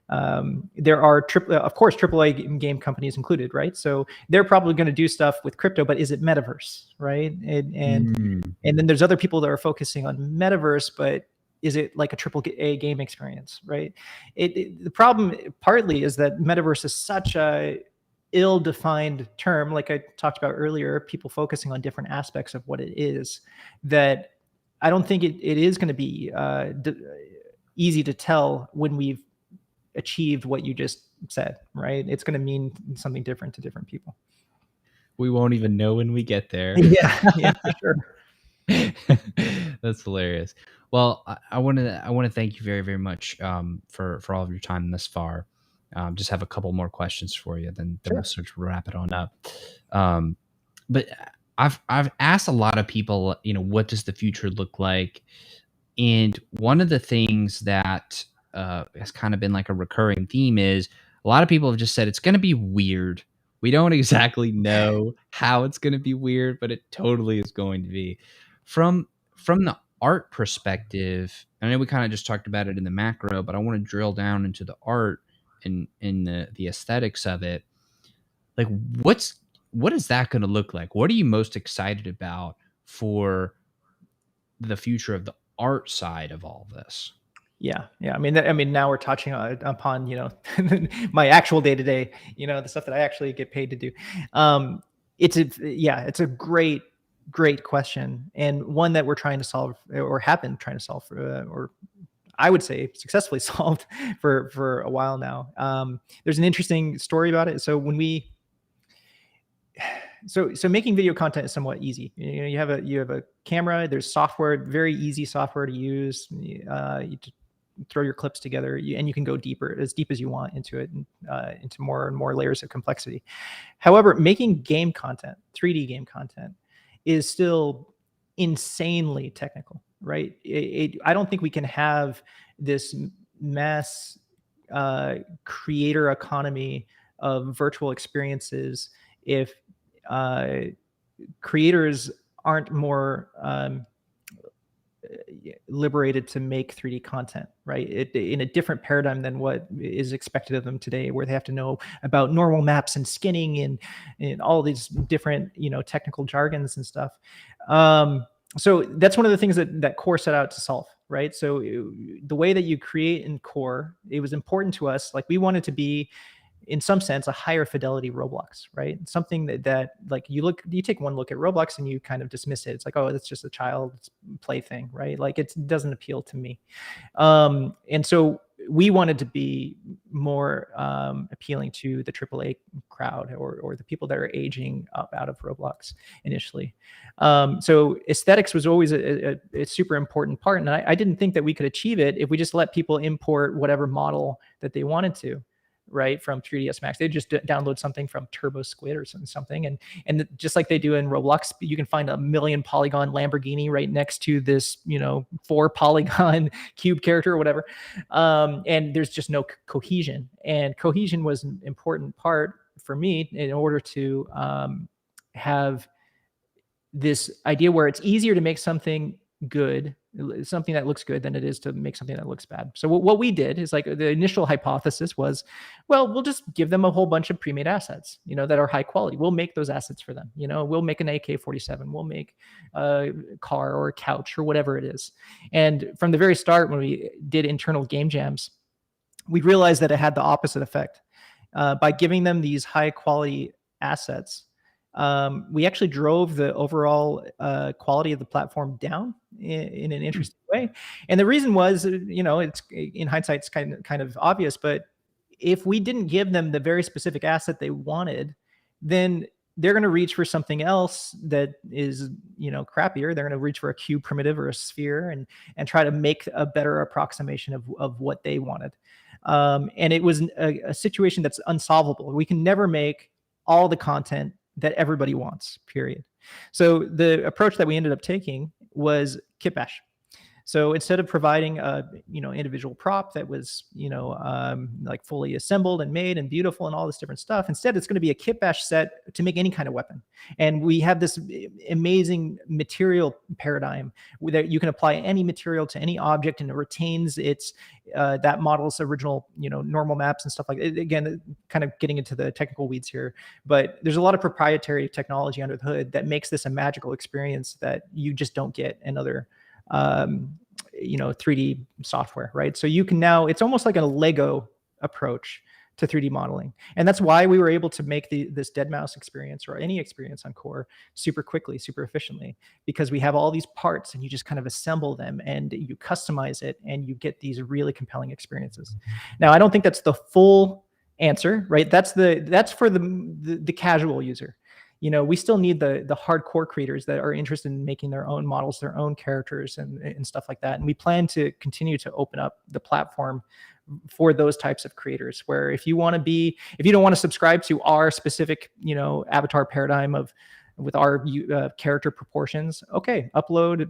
There are of course AAA game companies included, right? So they're probably going to do stuff with crypto, but is it metaverse, right? And then there's other people that are focusing on metaverse, but is it like a AAA game experience, right? The problem partly is that metaverse is such a ill-defined term, like I talked about earlier, people focusing on different aspects of what it is, that I don't think it is going to be easy to tell when we've achieved what you just said, right? It's going to mean something different to different people. We won't even know when we get there. Yeah, for sure. That's hilarious. Well, I want to thank you very, very much for all of your time thus far. Just have a couple more questions for you, then Sure. we'll start to wrap it on up. But I've asked a lot of people, what does the future look like? And one of the things that has kind of been like a recurring theme is a lot of people have just said it's going to be weird. We don't exactly know how it's going to be weird, but it totally is going to be. From the art perspective, I know we kind of just talked about it in the macro, but I want to drill down into the art and in the aesthetics of it. Like, what is that going to look like? What are you most excited about for the future of the art side of all of this? Yeah. I mean, now we're touching upon my actual day to day, the stuff that I actually get paid to do. It's a great question, and one that we're trying to solve, or have been trying to solve, or I would say successfully solved for a while now. There's an interesting story about it. So when we so making video content is somewhat easy. You have a camera. There's software, very easy software to use. You throw your clips together, and you can go deeper, as deep as you want into it, into more and more layers of complexity. However, making game content, 3D game content, is still insanely technical, right? I don't think we can have this mass creator economy of virtual experiences if creators aren't more liberated to make 3D content, right? In a different paradigm than what is expected of them today, where they have to know about normal maps and skinning and all these different, technical jargons and stuff. So that's one of the things that Core set out to solve, right? So the way that you create in Core, it was important to us. Like, we wanted to be, in some sense, a higher fidelity Roblox, right? Something that like you take one look at Roblox and you kind of dismiss it. It's like, oh, that's just a child's play thing, right? Like, it doesn't appeal to me. And so we wanted to be more appealing to the AAA crowd, or the people that are aging up out of Roblox initially. So aesthetics was always a super important part, and I didn't think that we could achieve it if we just let people import whatever model that they wanted to, right, from 3ds Max. They just download something from Turbo Squid or something, and just like they do in Roblox, you can find a 1,000,000 polygon Lamborghini right next to this, 4 polygon cube character or whatever, and there's just no cohesion. And cohesion was an important part for me in order to have this idea where it's easier to make something good, something that looks good, than it is to make something that looks bad. So what we did is, like, the initial hypothesis was, well, we'll just give them a whole bunch of pre-made assets, that are high quality. We'll make those assets for them. We'll make an AK-47, we'll make a car or a couch or whatever it is. And from the very start, when we did internal game jams, we realized that it had the opposite effect. By giving them these high quality assets, we actually drove the overall quality of the platform down in an interesting way. And the reason was, it's, in hindsight, it's kind of obvious, but if we didn't give them the very specific asset they wanted, then they're going to reach for something else that is, crappier. They're going to reach for a cube primitive or a sphere, and try to make a better approximation of what they wanted. And it was a situation that's unsolvable. We can never make all the content that everybody wants, period. So the approach that we ended up taking was kit bash. So instead of providing a individual prop that was like fully assembled and made and beautiful and all this different stuff, instead it's going to be a kit bash set to make any kind of weapon. And we have this amazing material paradigm that you can apply any material to any object, and it retains its that model's original normal maps and stuff like that. Again, kind of getting into the technical weeds here, but there's a lot of proprietary technology under the hood that makes this a magical experience that you just don't get in other 3D software, right? So you can now, it's almost like a Lego approach to 3D modeling. And that's why we were able to make this dead mouse experience, or any experience on Core, super quickly, super efficiently, because we have all these parts and you just kind of assemble them and you customize it and you get these really compelling experiences. Now, I don't think that's the full answer, right? That's for the casual user. We still need the hardcore creators that are interested in making their own models, their own characters, and stuff like that. And we plan to continue to open up the platform for those types of creators, where if you don't want to subscribe to our specific, avatar paradigm with our character proportions, okay, upload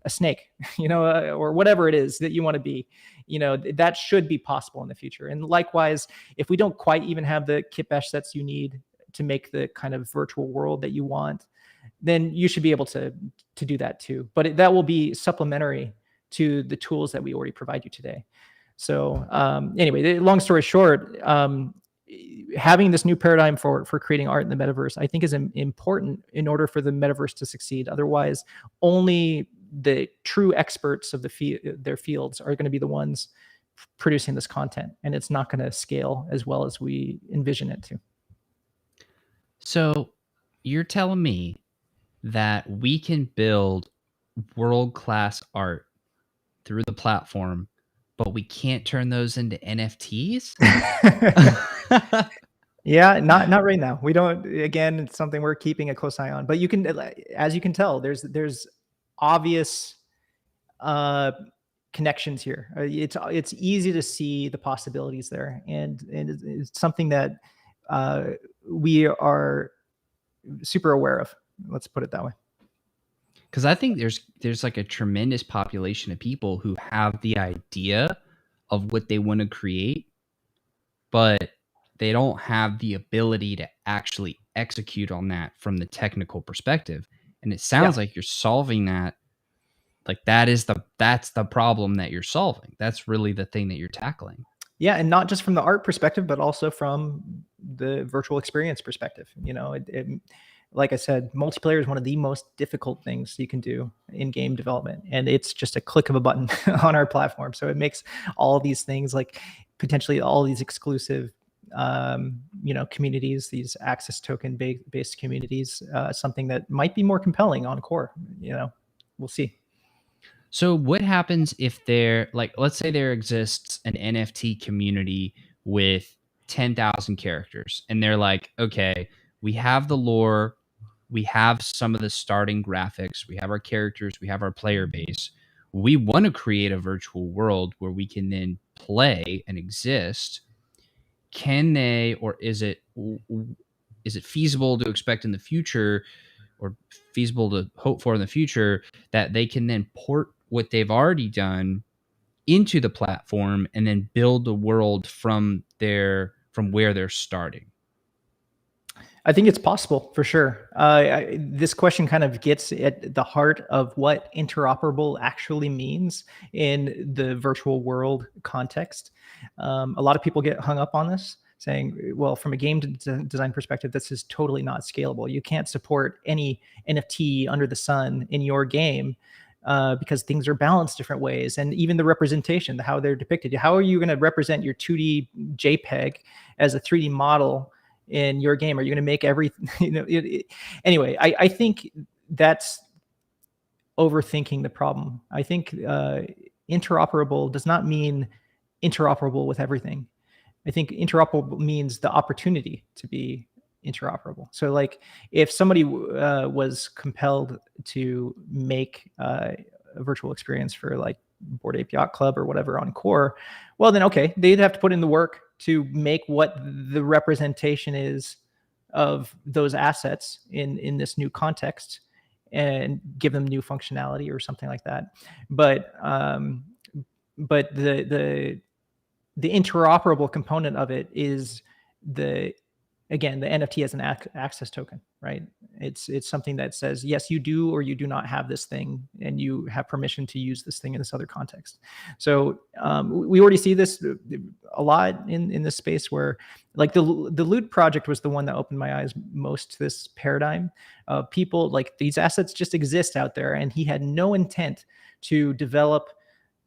a snake, or whatever it is that you want to be. That should be possible in the future. And likewise, if we don't quite even have the kit bash sets you need to make the kind of virtual world that you want, then you should be able to do that too. But that will be supplementary to the tools that we already provide you today. So anyway, long story short, having this new paradigm for creating art in the metaverse, I think, is important in order for the metaverse to succeed. Otherwise, only the true experts of their fields are going to be the ones producing this content, and it's not going to scale as well as we envision it to. So you're telling me that we can build world-class art through the platform, but we can't turn those into NFTs? Yeah, not right now. We don't. Again, it's something we're keeping a close eye on. But you can, as you can tell, there's obvious connections here. It's easy to see the possibilities there, and it's something that we are super aware of. Let's put it that way. Because I think there's like a tremendous population of people who have the idea of what they want to create, but they don't have the ability to actually execute on that from the technical perspective. And it sounds like you're solving that. Like that's the problem that you're solving. That's really the thing that you're tackling. Yeah, and not just from the art perspective, but also from the virtual experience perspective. Like I said, multiplayer is one of the most difficult things you can do in game development, and it's just a click of a button on our platform. So it makes all these things, like potentially all these exclusive communities, these access token based communities, something that might be more compelling on Core. We'll see. So what happens if there, like, let's say there exists an NFT community with 10,000 characters, and they're like, okay, we have the lore, we have some of the starting graphics, we have our characters, we have our player base. We want to create a virtual world where we can then play and exist. Can they, or is it feasible to expect in the future, or feasible to hope for in the future, that they can then port what they've already done into the platform and then build the world from where they're starting? I think it's possible for sure. This question kind of gets at the heart of what interoperable actually means in the virtual world context. A lot of people get hung up on this, saying, well, from a game design perspective, this is totally not scalable. You can't support any NFT under the sun in your game because things are balanced different ways. And even the representation, how they're depicted. How are you going to represent your 2D JPEG as a 3D model in your game? Are you going to make everything, anyway, I think that's overthinking the problem. I think interoperable does not mean interoperable with everything. I think interoperable means the opportunity to be interoperable. So like if somebody was compelled to make a virtual experience for like Bored Ape Yacht Club or whatever on Core, well then okay, they'd have to put in the work to make what the representation is of those assets in this new context and give them new functionality or something like that. But the interoperable component of it is the again the NFT as an access token, right? It's something that says yes, you do or you do not have this thing, and you have permission to use this thing in this other context. So we already see this a lot in this space where like the Loot project was the one that opened my eyes most to this paradigm of people like these assets just exist out there, and he had no intent to develop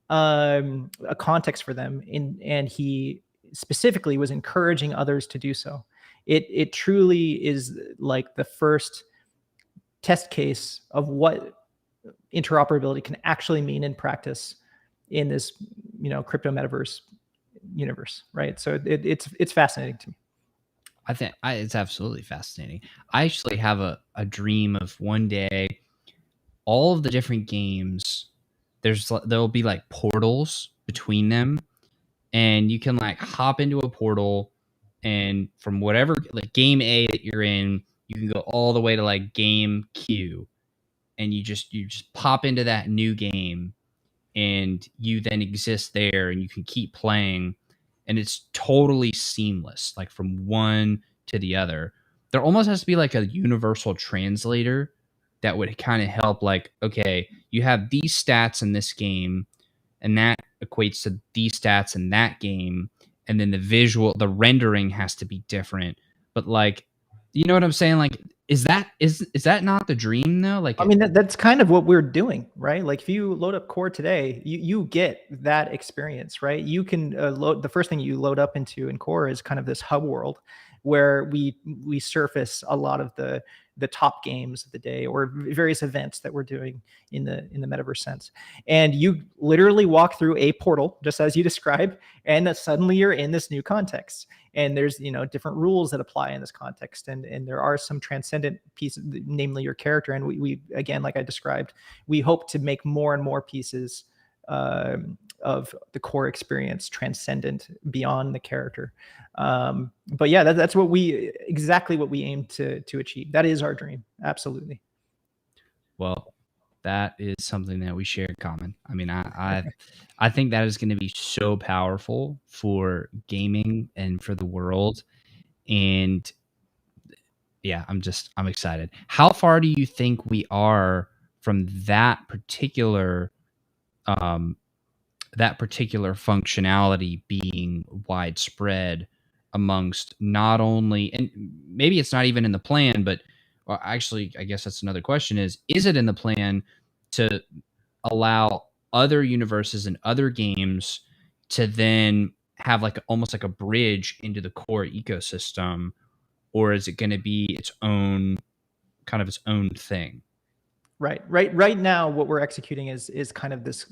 a context for them, and he specifically was encouraging others to do so. It truly is like the first test case of what interoperability can actually mean in practice in this crypto metaverse universe, right? So it's fascinating to me. I think it's absolutely fascinating. I actually have a dream of one day all of the different games, there'll be like portals between them, and you can like hop into a portal, and from whatever like game A that you're in, you can go all the way to like game Q, and you just pop into that new game, and you then exist there, and you can keep playing, and it's totally seamless, like from one to the other. There almost has to be like a universal translator that would kind of help, like, okay, you have these stats in this game, and that equates to these stats in that game, and then the rendering has to be different. But like, you know what I'm saying? Like, is that not the dream though? Like, I mean, that's kind of what we're doing, right? Like if you load up Core today, you get that experience, right? You can load, the first thing you load up into in Core is kind of this hub world where we surface a lot of the top games of the day or various events that we're doing in the metaverse sense. And you literally walk through a portal just as you described, and suddenly you're in this new context. And there's different rules that apply in this context, and there are some transcendent pieces, namely your character. And we again, like I described, we hope to make more and more pieces of the core experience transcendent beyond the character. But yeah, that's exactly what we aim to achieve. That is our dream. Absolutely. well, that is something that we share in common. I mean, I think that is going to be so powerful for gaming and for the world. And yeah, I'm excited. How far do you think we are from um, that particular functionality being widespread amongst not only, and maybe it's not even in the plan, but well, actually, I guess that's another question: is it in the plan to allow other universes and other games to then have like almost like a bridge into the core ecosystem, or is it going to be its own thing? Right now, what we're executing is kind of this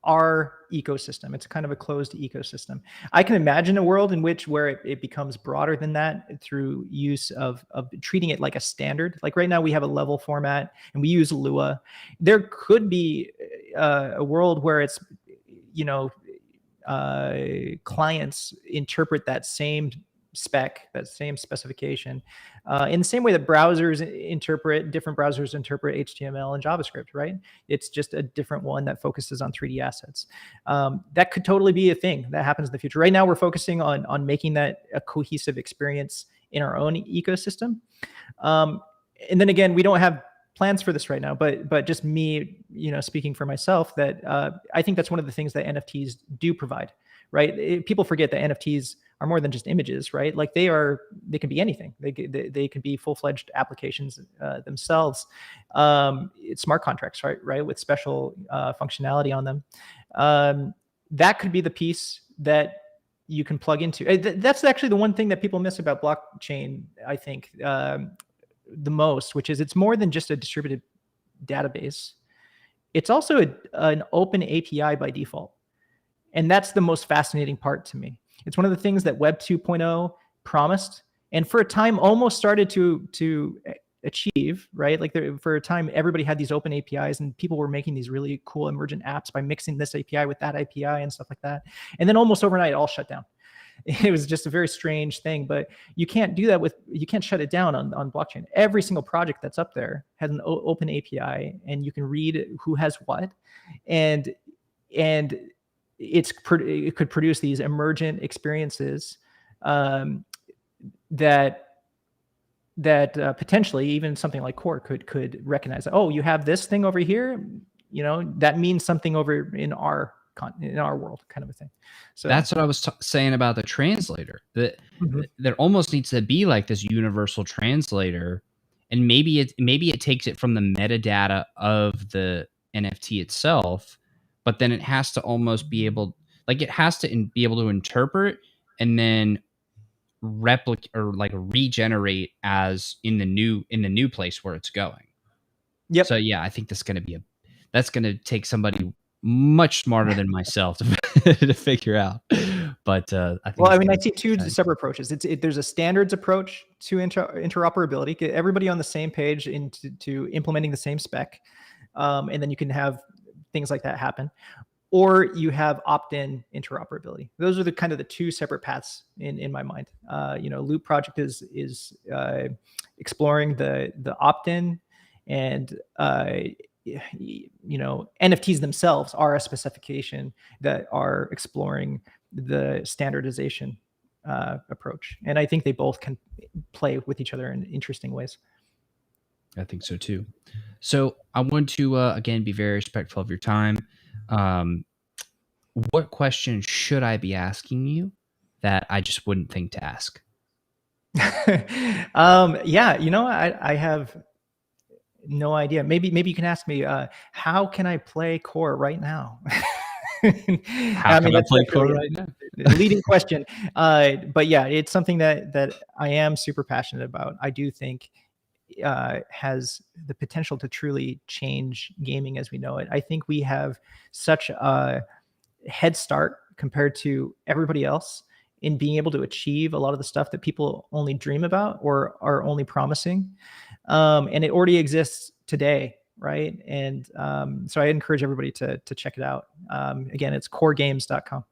our ecosystem. It's kind of a closed ecosystem. I can imagine a world in which where it becomes broader than that through use of treating it like a standard. Like right now we have a level format and we use Lua. There could be a world where it's, you know, clients interpret that same spec, that same specification, in the same way that different browsers interpret HTML and JavaScript, right? It's just a different one that focuses on 3D assets. That could totally be a thing that happens in the future. Right now, we're focusing on making that a cohesive experience in our own ecosystem. And then again, we don't have plans for this right now, but just me, speaking for myself, that I think that's one of the things that NFTs do provide, right? People forget that NFTs are more than just images, right? Like they can be anything. They can be full-fledged applications themselves. It's smart contracts, right? With special functionality on them. That could be the piece that you can plug into. That's actually the one thing that people miss about blockchain, I think, the most, which is it's more than just a distributed database. It's also an open API by default. And that's the most fascinating part to me. It's one of the things that Web 2.0 promised, and for a time almost started to achieve, right? Like for a time, everybody had these open APIs and people were making these really cool emergent apps by mixing this API with that API and stuff like that. And then almost overnight, it all shut down. It was just a very strange thing, but you can't do that you can't shut it down on blockchain. Every single project that's up there has an open API and you can read who has what. And it could produce these emergent experiences that potentially even something like Core could recognize. Oh, you have this thing over here, that means something over in our world, kind of a thing. So that's what I was saying about the translator. That there almost needs to be like this universal translator, and maybe it takes it from the metadata of the NFT itself, but then it has to almost be able, like it has to be able to interpret and then replicate or like regenerate as in the new place where it's going. Yep. So yeah, I think that's going to take somebody much smarter than myself to figure out. But I see two separate approaches. There's a standards approach to interoperability, get everybody on the same page to implementing the same spec, and then you can have things like that happen. Or you have opt-in interoperability. Those are the kind of the two separate paths in my mind. Loop Project is exploring the opt-in, and NFTs themselves are a specification that are exploring the standardization approach. And I think they both can play with each other in interesting ways. I think so too. So I want to, again, be very respectful of your time. What question should I be asking you that I just wouldn't think to ask? I have no idea. Maybe you can ask me, how can I play Core right now? How can I play Core right now? Leading question. But yeah, it's something that I am super passionate about. I do think has the potential to truly change gaming as we know it. I think we have such a head start compared to everybody else in being able to achieve a lot of the stuff that people only dream about or are only promising. And it already exists today, right? And so I encourage everybody to check it out. Again, it's coregames.com.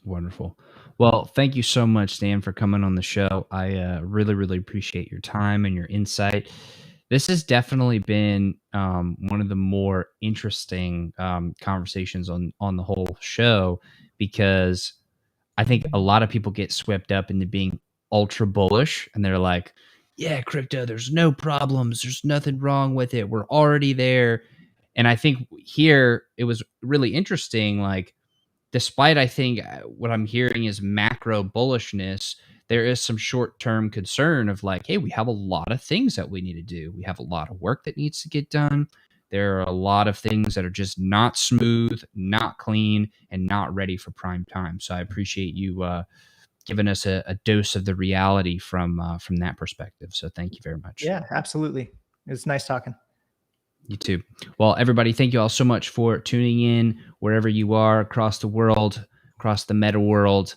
Wonderful. Well, thank you so much, Dan, for coming on the show. I really, really appreciate your time and your insight. This has definitely been one of the more interesting conversations on the whole show, because I think a lot of people get swept up into being ultra bullish, and they're like, yeah, crypto, there's no problems. There's nothing wrong with it. We're already there. And I think here it was really interesting, like, despite, I think, what I'm hearing is macro bullishness, there is some short-term concern of like, hey, we have a lot of things that we need to do. We have a lot of work that needs to get done. There are a lot of things that are just not smooth, not clean, and not ready for prime time. So I appreciate you giving us a dose of the reality from that perspective. So thank you very much. Yeah, absolutely. It was nice talking. You too. Well, everybody, thank you all so much for tuning in wherever you are across the world, across the meta world,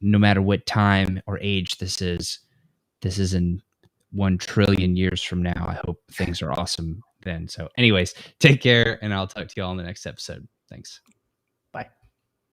no matter what time or age this is. This is in 1 trillion years from now. I hope things are awesome then. So, anyways, take care, and I'll talk to you all in the next episode. Thanks.